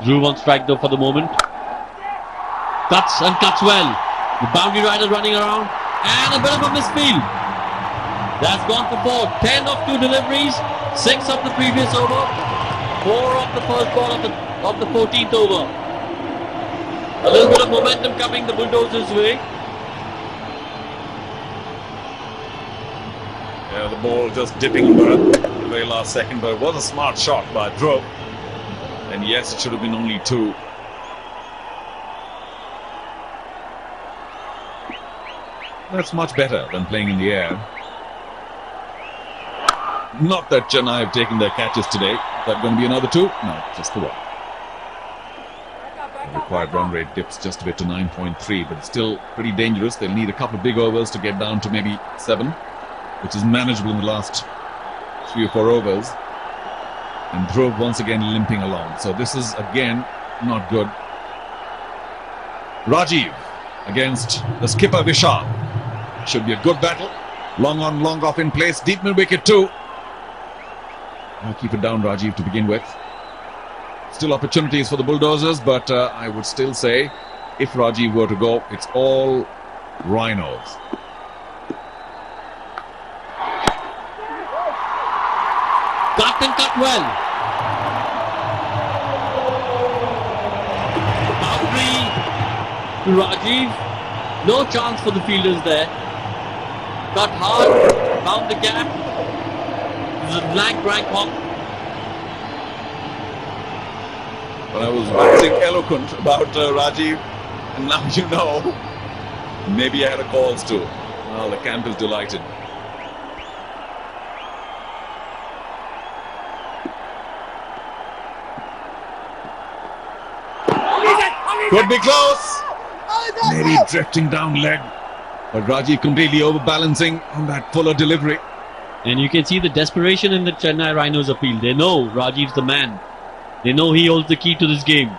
Dhruv on strike though for the moment. Cuts and cuts well. The boundary rider running around. And a bit of a misfield. That's gone for 4. 10 of 2 deliveries. 6 of the previous over. 4 of the first ball of the 14th over. A little bit of momentum coming the Bulldozers' way. Yeah, the ball just dipping over at the very last second, but it was a smart shot by Dhruv. And yes, it should have been only 2. That's much better than playing in the air. Not that Chennai have taken their catches today. Is that going to be another 2? No, just the 1. The required run rate dips just a bit to 9.3, but it's still pretty dangerous. They'll need a couple of big overs to get down to maybe 7, which is manageable in the last 3 or 4 overs. And Dhruv once again limping along. So this is again not good. Rajeev against the skipper Vishal. Should be a good battle. Long on, long off in place. Deep mid wicket too. I'll keep it down, Rajeev, to begin with. Still opportunities for the Bulldozers, but I would still say if Rajeev were to go, it's all Rhinos. Cut and cut well. Boundary to Rajeev. No chance for the fielders there. Cut hard, found the gap. This is a blank hop. Well, I was waxing eloquent about Rajeev, and now you know. Maybe I had a cause too. Well, the camp is delighted. Could be close. Maybe drifting down leg. But Rajeev completely overbalancing on that fuller delivery. And you can see the desperation in the Chennai Rhinos appeal. They know Rajeev's the man. They know he holds the key to this game.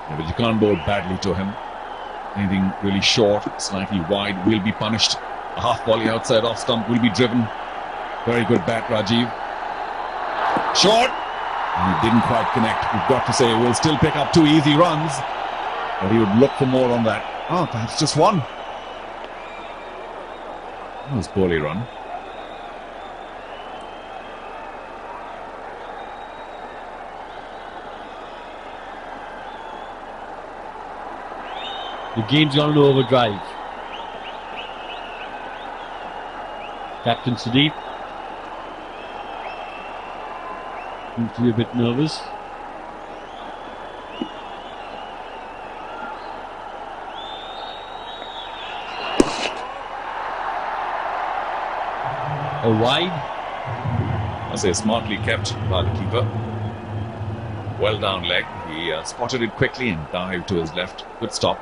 Yeah, but you can't bowl badly to him. Anything really short, slightly wide will be punished. A half volley outside off stump will be driven. Very good bat, Rajeev. Short. And he didn't quite connect. We've got to say we'll still pick up 2 easy runs. But he would look for more on that. Oh, perhaps just 1. That was poorly run. The game's gone into overdrive. Captain Sudeep seems to be a bit nervous. A wide. I say smartly kept by the keeper. Well down leg. He spotted it quickly and dived to his left. Good stop.